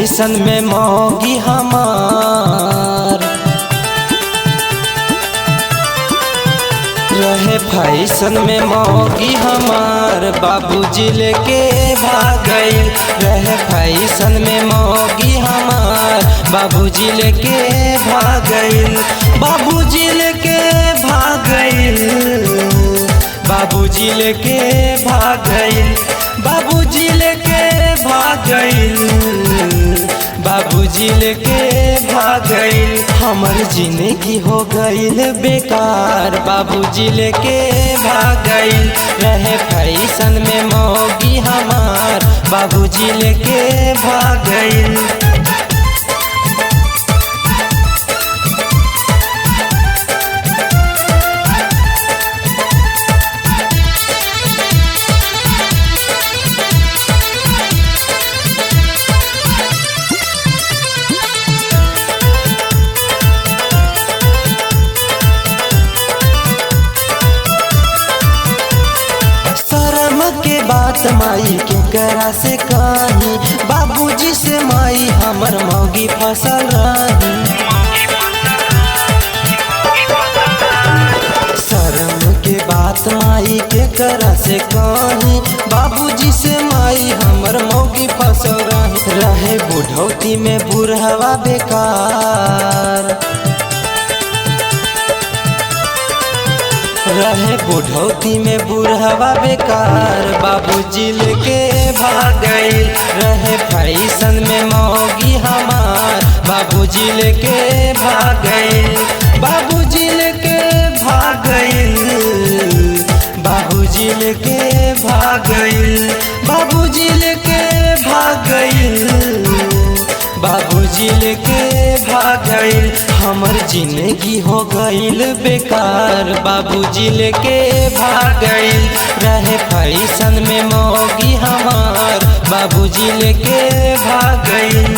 Fashion में मौगी हमार, रहे फैशन में मौगी हमार, बाबूजी लेके भाग गइल। रहे फैशन में मौगी हमार, बाबूजी लेके भाग गइल। बाबूजी लेके भाग गइल, बाबूजी लेके भाग गइल, बाबूजी लेके भाग गइल, बाबूजी लेके भाग गइल। हमर जिंदगी हो गइल बेकार, बाबूजी लेके भाग गइल। रहे फैशन में मौगी हमार, बाबूजी लेके भाग गइल। बात माई के करा से कही, बाबूजी से माई हमर मौगी फसल रही। शर्म के बात माई के करा से कही, बाबूजी से माई हमर मौगी फसल रही। रहे बुढ़ौती में बुढ़वा बेकार, रहे बुढ़ौती में बुढ़वा बेकार, बाबूजी लेके भाग गइल। रहे फैशन में मौगी हमार, बाबूजी लेके भाग गइल। बाबूजी लेके भाग गइल, बाबूजी लेके भाग गइल, बाबूजी लेके भाग गइल, बाबूजी लेके भाग गइल। हमर जिंदगी हो गइल बेकार, बाबूजी लेके भाग गइल। रहे फैशन में मौगी हमार, बाबूजी लेके भाग गइल।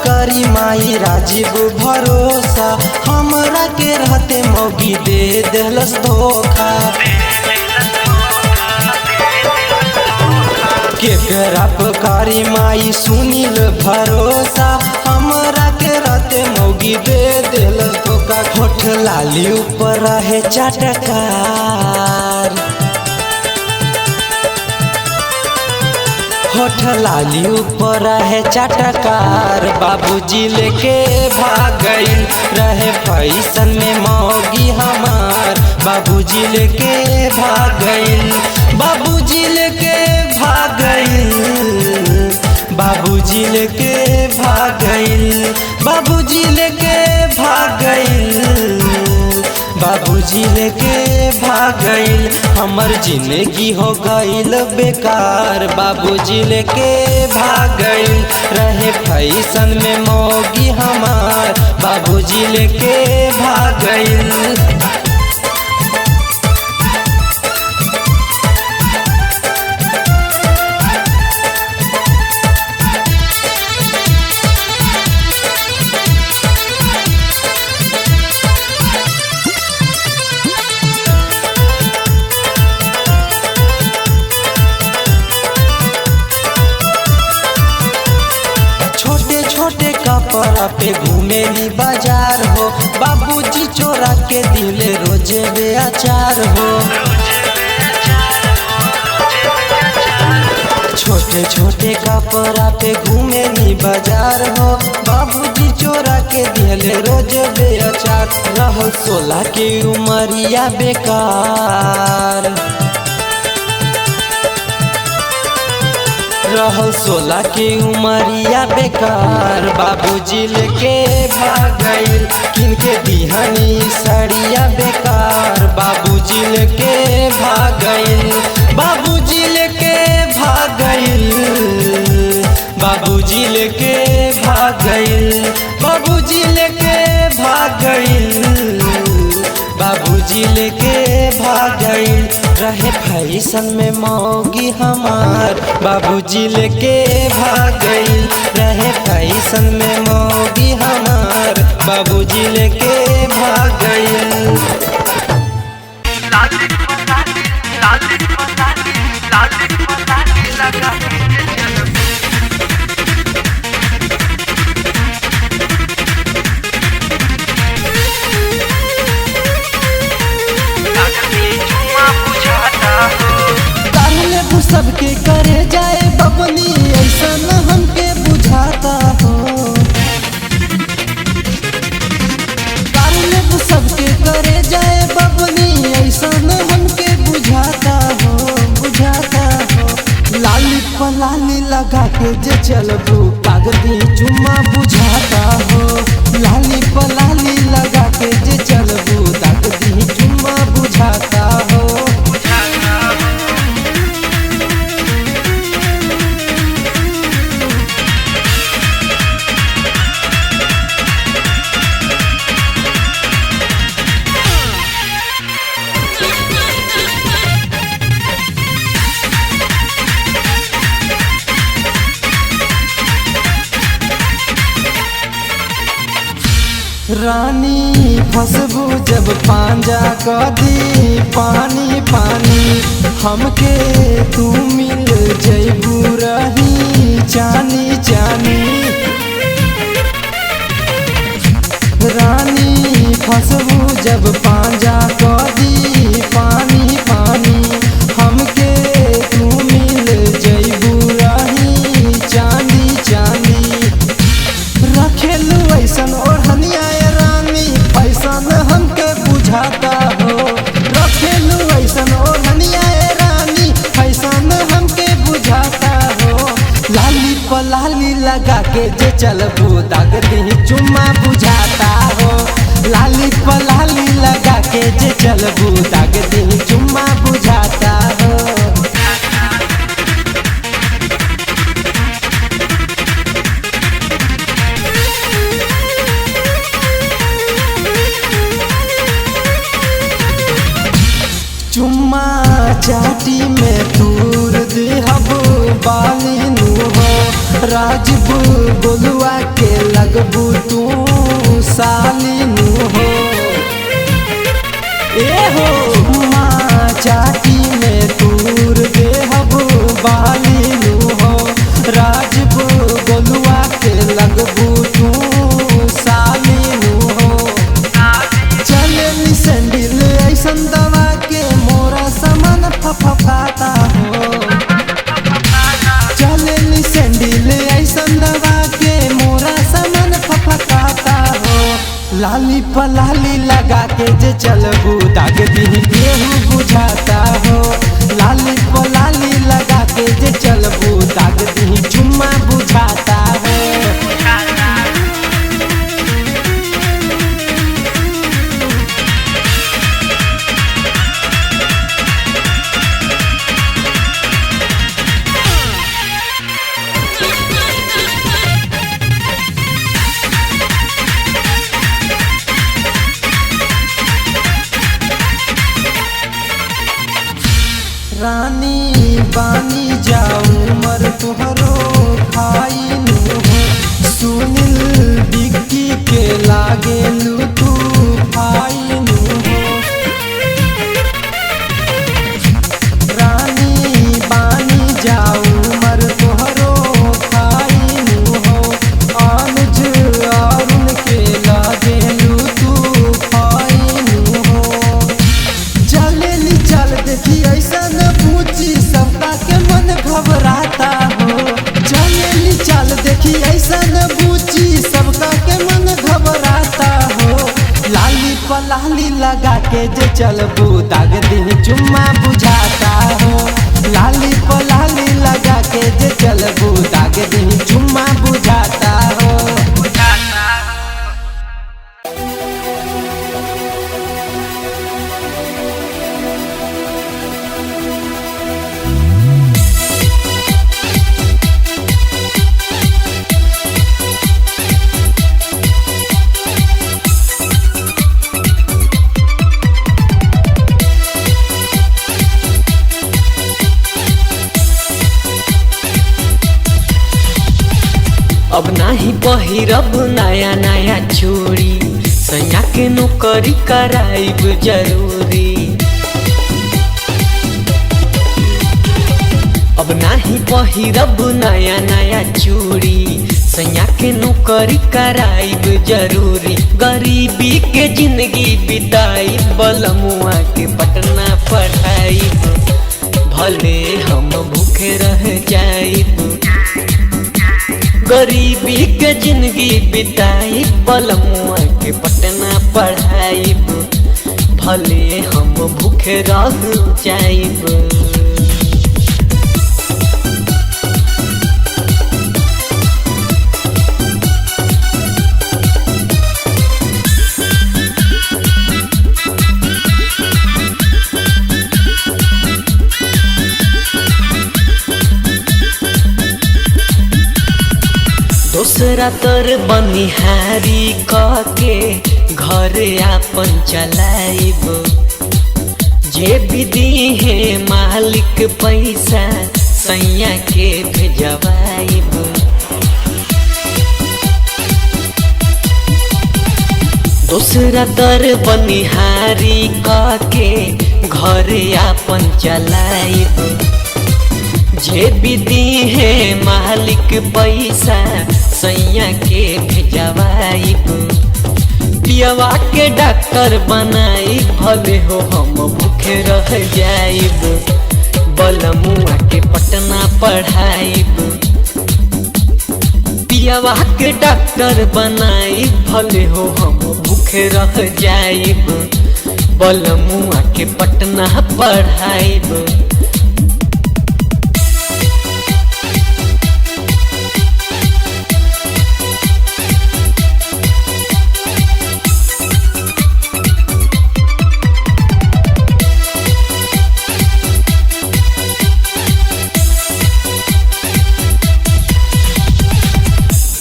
करी माई राजीव भरोसा, हमरा के रहते मौगी दे देलस धोखा। केकरा पकारी माई सुनील भरोसा, हमरा के रहते मौगी दे देलस धोखा। होठ लाली ऊपर रहे चटकार, होठ लाली ऊपर रहे चटकार, बाबूजी लेके भाग गइल। रहे फैशन में मौगी हमार, बाबूजी लेके भाग गइल। बाबूजी लेके भाग गइल, बाबूजी लेके भाग गइल, बाबूजी लेके भाग गइल, बाबूजी लेके भाग गइल। हमर जिंदगी हो गइल बेकार, बाबूजी लेके भाग गइल। रहे फैशन में मौगी हमार, बाबूजी लेके भाग गइल। छोटे कपड़ा पे घूमेली बाजार हो, बाबूजी चोरा के दिले रोजे बेचार हो। छोटे छोटे कपड़ा पे घूमेली बाजार हो, बाबूजी चोरा के दिले रोजे बेचार। रहल 16 की उमरिया बेकार, रहल 16 की उमरिया बेकार, बाबूजी लेके भाग गइल। किनके दिहनी सड़िया बेकार, बाबूजी लेके भाग गइल। बाबूजी लेके भाग गइल, बाबूजी लेके भाग गइल, बाबूजी लेके भाग गइल, बाबूजी लेके भाग गइल। रहे फैशन में मौगी हमार, बाबूजी लेके भाग गइल। रहे फैशन में मौगी हमार, बाबूजी लेके भाग गइल। सबके करे जाए बबनी, ऐसा न हमके बुझाता हो। सबके करे जाए बबनी, ऐसा न हमके बुझाता हो, बुझाता हो। लाली पलाली लगा के जे चलबू, कागदी चुम्मा बुझाता हो। लाली पलाली लगा के जे चलबू, कागदी चुम्मा बुझाता हो। रानी फसबू जब पांजा कदी पानी पानी, हमके तू मिल जैबू रही चानी चानी। रानी फसबू जब पांजा कदी पानी पानी, हमके तू मिल जैबू रही चानी चानी। रखेलू ऐसन ओढ़निया फैशन हमके बुझाता हो। रखेलू ऐसन ओढ़निया रानी, फैशन हमके बुझाता हो। लाली पलाली लगा के जे चलबू, दागदी चुम्मा बुझाता हो। लाली पलाली लगा के जे चलबू, दागदी चुम्मा बुझाता हो। चुम्मा चाटी में तूर देहब बालिनू हो। राजबू गोलुआ के लगबू तू सालिनू हो। ए हो चुम्मा चाटी में तूर देहब बालिनू हो। राजबू गोलुआ के लगबू तू सालिनू हो। चले सैंडल ऐसन दवा के मोरा समन फफाता हो। चले सैंडल ऐसन दवा के मोरा समन फफाता हो। लाली पलाली लगा के जे चलबू, दागदी केहू बुझाता हो। लाली पलाली लगा के जे चलबू, दागदी चुम्मा बुझाता हो। रानी बानी जाऊं मर तुहरो खाई नु हो। सुनील बिक्की के लागे लू तू खाई नु हो। रानी बानी जाऊं मर तुहरो खाई नु हो। अनुज अरुण के लागे लू तू खाई नु हो। चलेली चल देखी ऐसा न पूछी, सबका के मन घबराता हो। चलेली चल देखी ऐसा न पूछी, सबका के मन घबराता हो। लाली पलाली लगा के जे चलबू, दागदी चुम्मा बुझाता हो। लाली पलाली लगा के जे चलबू, दागदी चुम्मा बुझाता हो। नाही पहिरब नया नया चूड़ी, सैया के नौकरी कराइब जरूरी। अब नाही पहिरब नया नया चूड़ी, सैया के नौकरी कराइब जरूरी। गरीबी के जिंदगी बिताई, बलमुआ के पटना पढ़ाइब, भले हम भूखे रह जाइब। गरीबी के जिंदगी बिताई, बलमुआ के पटना पढ़ाइब, भले हम भूखे रह जाइब। दूसरा तर बनिहारी के घर आपन चलाइब, जे भी दी है मालिक पैसा सैया के भेजवाइब। दूसरा तर बनिहारी के घर आपन चलाइब, जे भी दी है मालिक पैसा सैया के भेजवाइब। पियवा के डॉक्टर बनाई, भले हो हम भूखे रह जाइब, बलमुआ के पटना पढ़ाइब। पियवा के डॉक्टर बनाई, भले हो हम भूखे रह जाइब, बलमुआ के पटना पढ़ाइब।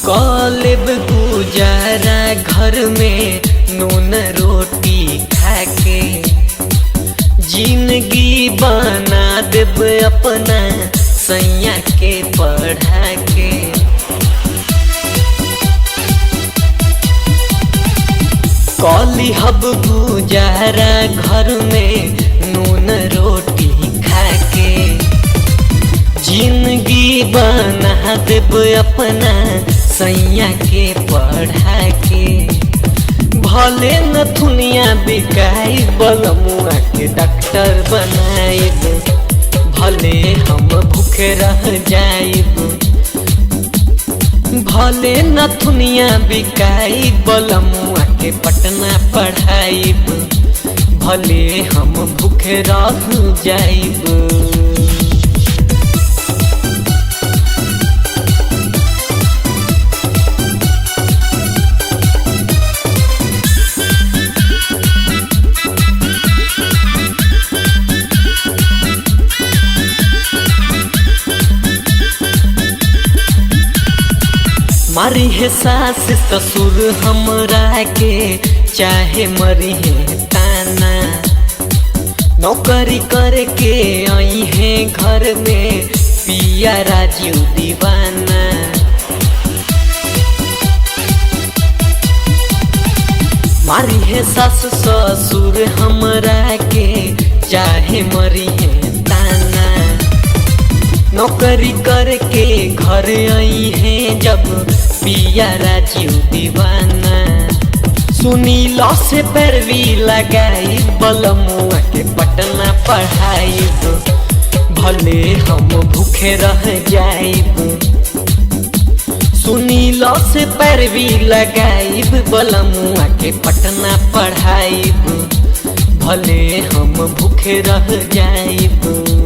कलेब गुजारा घर में नून रोटी खाके, जिंदगी बना देब अपना सैया के पढ़ा के। कली हब गुजारा घर में नून रोटी खाके, जिंदगी बना देब अपना सैया के पढ़ा के। भले नथुनिया बिकाई, बलमुआ के डॉक्टर बनाइब, भले हम भूखे रह जाइब। भले नथुनिया बिकाई, बलमुआ के पटना पढ़ाइब, भले हम भूखे रह जाइब। मारी है सास ससुर हमरा के, चाहे मरी है ताना। नौकरी करे के आई है घर में, पिया राजीव दीवाना। मारी है सास ससुर हमरा के, चाहे मरी है ताना। नौकरी करके घर आई है जब, पिया राजीव दीवाना। सुनील से पैरवी लगाई, बलमुआ के पटना पढ़ाइब, भले हम भूखे रह जाइब। सुनील से पैरवी लगाइब, बलमुआ के पटना पढ़ाइब, भले हम भूखे रह जाइब।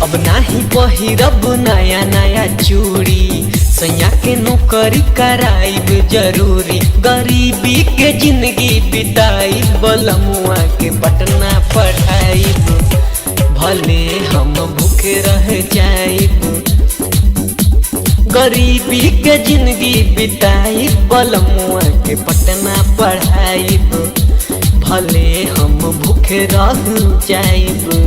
अब नाही पहिरब नया नया चूड़ी, सैया के नौकरी कराइब जरूरी। गरीबी के जिंदगी बिताई, बलमुआ के पटना पढ़ाइब, भले हम भूखे रह जाइब। गरीबी के जिंदगी बिताई, बलमुआ के पटना पढ़ाइब, भले हम भूखे रह जाइब।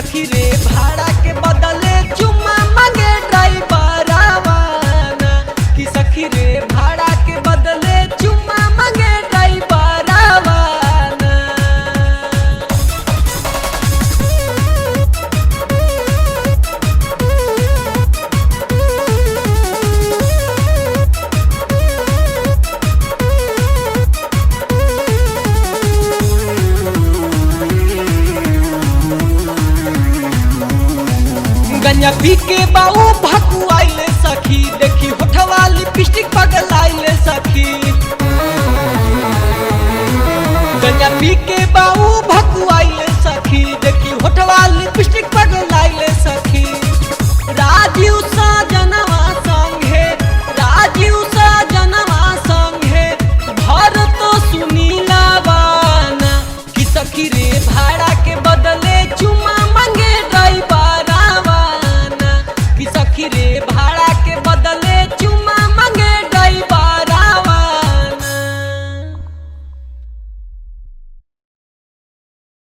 सखी रे भाड़ा के बदले चुम्मा मांगे ड्राइवर आवाना कि सखी रे भाड़ा के बदले चुम्मा मांगे ड्राइवर आवाना। गंजा पी के बाऊ भकुआइले सखी देखी होठवा लिपस्टिक पगलाइले सखी। गंजा पी के बाऊ भकुआइले सखी देखी होठवा लिपस्टिक पगल